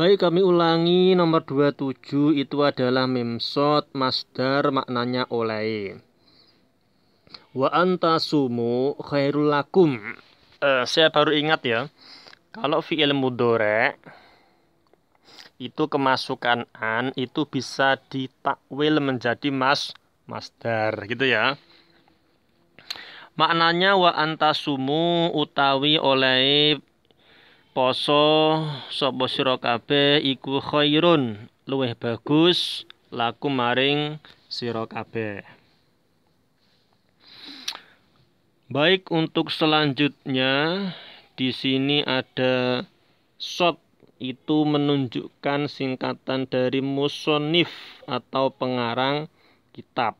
Baik, kami ulangi nomor 27 itu adalah memsot masdar maknanya oleh. Wa antasumu khairul lakum. Saya baru ingat ya. Kalau fi'il mudhari' itu kemasukan an itu bisa ditakwil menjadi masdar gitu ya. Maknanya wa antasumu utawi oleh poso sapa sira kabeh iku khairun luwih bagus lakum maring sira kabeh. Baik, untuk selanjutnya di sini ada shot, itu menunjukkan singkatan dari musonif atau pengarang kitab.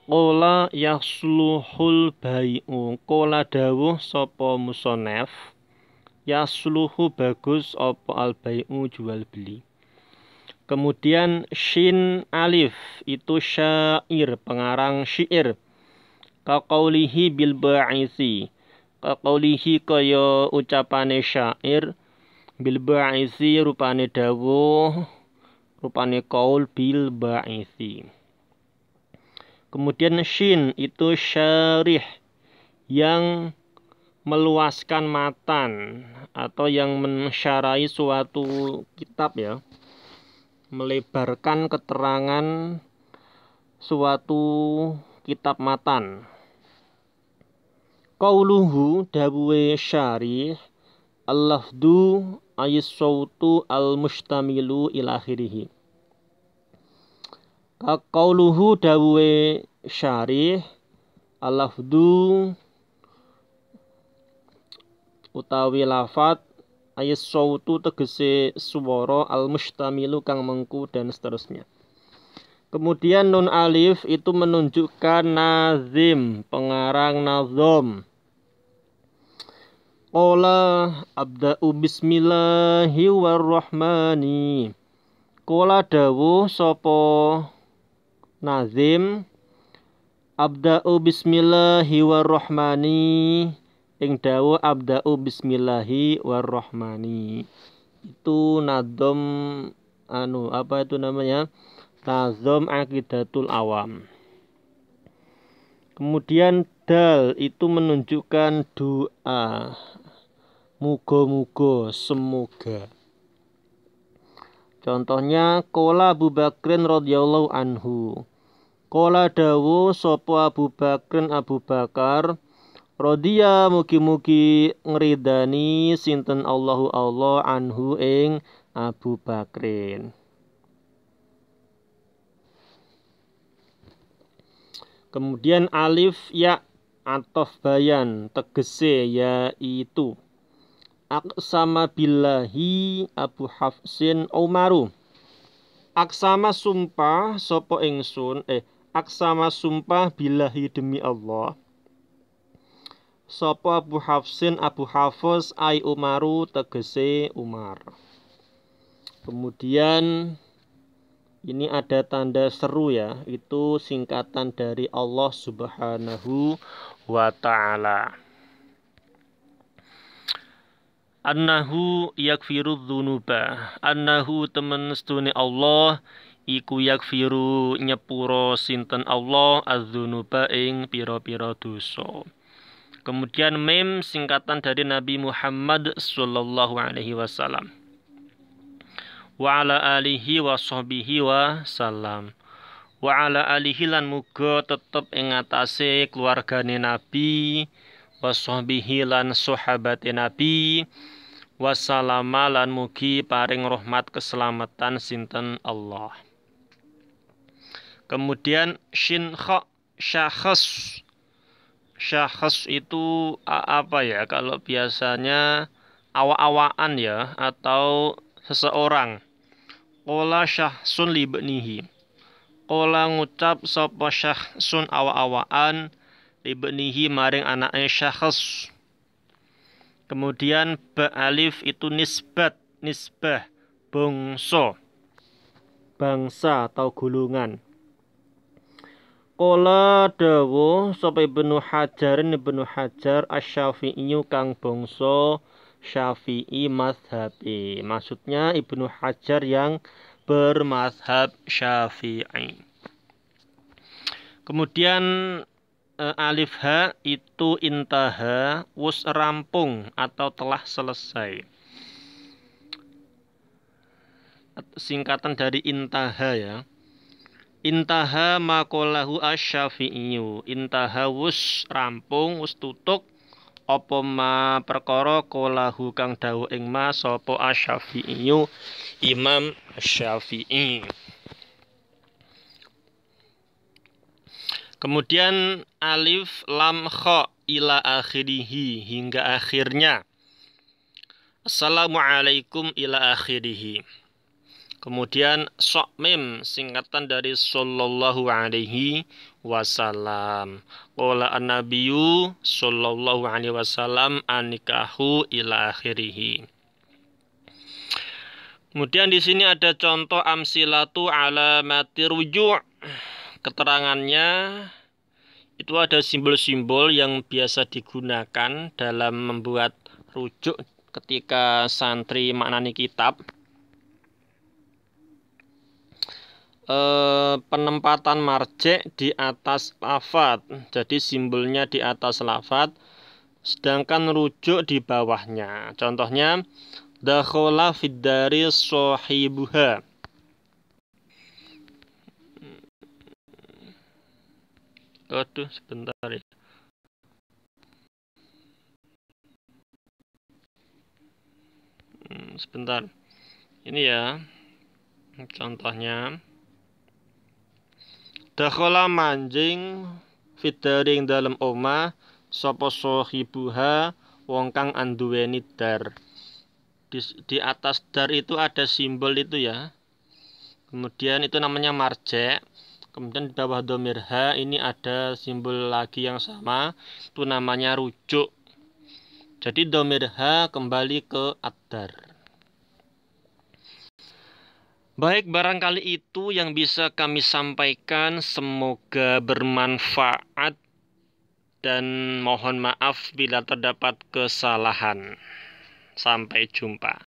Qala yasluhul bai'u, qala dawuh sapa musonef, yasluhu bagus apa al bai'u jual beli. Kemudian shin alif itu syair, pengarang syair. Kaqaulihi bil ba'isi, kaqaulihi kaya ucapane syair, bil ba'isi rupane dawuh, rupane qaul bil ba'isi. Kemudian shin itu syarih, yang meluaskan matan atau yang mensyarai suatu kitab ya, melebarkan keterangan suatu kitab matan. Qauluhu dawuhe syarih, al-lafdu ayis-sautu al-mustamilu ila akhirih. Qauluhu dawuhe syarih, al-lafdu utawi lafat ayis-sautu tegese swara al-mustamilu kang mengku dan seterusnya. Kemudian nun alif itu menunjukkan nazim, pengarang nazom. Qala abda'u bismillahi warrahmani. Qala dawuh sapa nazim, abda'u bismillahi warrahmani, ing dawuh abda'u bismillahi warrahmani. Itu nadom apa itu namanya? Nazom Aqidatul Awam. Kemudian dal itu menunjukkan doa, muga-muga, semoga. Contohnya qala Abu Bakrin radhiyallahu anhu. Qala dawu sapa Abu Bakrin Abu Bakar, radhiya mugi-mugi ngridani sinten Allahu Allah anhu ing Abu Bakrin. Kemudian alif ya atof bayan tegese yaitu aqsama billahi Abu Hafsin Umaru. Aksama sumpah sapa ingsun aksama sumpah billahi demi Allah sapa Abu Hafsin Abu Hafs ai Umaru tegese Umar. Kemudian ini ada tanda seru ya, itu singkatan dari Allah Subhanahu wa ta'ala. Annahu yakfiru dzunuba, annahu temen stune Allah iku yakfiru nyepuro sinten Allah az-dzunuba ing pira-pira dosa. Kemudian mem singkatan dari Nabi Muhammad sallallahu alaihi wasallam. Wa ala alihi wa sahbihi wa salam. Wa ala alihi lan muga tetep ing atase keluargane Nabi, wa sahbihi lan sahabate Nabi, wa salama lan mugi paring rahmat keselamatan sinten Allah. Kemudian shin kha syakhs. Syakhs itu apa ya? Kalau biasanya awa-awaan ya, atau seseorang. Qala syahsun libnihi. Qala ngucap sapa syahsun awa-awaan libnihi maring anake syakhs. Kemudian ba alif itu nisbah, bangsa atau golongan. Qala dawuh sapa Ibnu Hajar Asy-Syafi'i kang bangsa Syafi'i mazhabi. Maksudnya Ibnu Hajar yang bermazhab Syafi'i. Kemudian alif ha itu intaha, wus rampung atau telah selesai. Singkatan dari intaha ya. Intaha maqalahu asy-Syafi'iyyu. Intaha wus rampung, wus tutuk apa ma perkara qalahu kang dawuh ing ma sapa asy-Syafi'iyyu Imam Syafi'i. Kemudian alif lam kha ila akhirih hingga akhirnya. Assalamualaikum ila akhirih. Kemudian sok mim singkatan dari sallallahu alaihi wasallam. Qala an-nabiyyu sallallahu alaihi wasallam anikahu ila akhirih. Kemudian di sini ada contoh amsilatu alamati ruju'. Keterangannya itu ada simbol-simbol yang biasa digunakan dalam membuat rujuk ketika santri maknani kitab. Penempatan marjek di atas lafadz, jadi simbolnya di atas lafadz, sedangkan rujuk di bawahnya. Contohnya, dakhala fid dari sahibuha. Aduh, sebentar ya. Sebentar. Ini ya, contohnya. Dakhala manjing fitaring dalam omah sapa sahibuha wong kang anduweni dar. Di atas dar itu ada simbol itu ya. Kemudian itu namanya marjek. Kemudian di bawah dhamir ha ini ada simbol lagi yang sama, itu namanya rujuk. Jadi dhamir ha kembali ke ad-dar. Baik, barangkali itu yang bisa kami sampaikan. Semoga bermanfaat dan mohon maaf bila terdapat kesalahan. Sampai jumpa.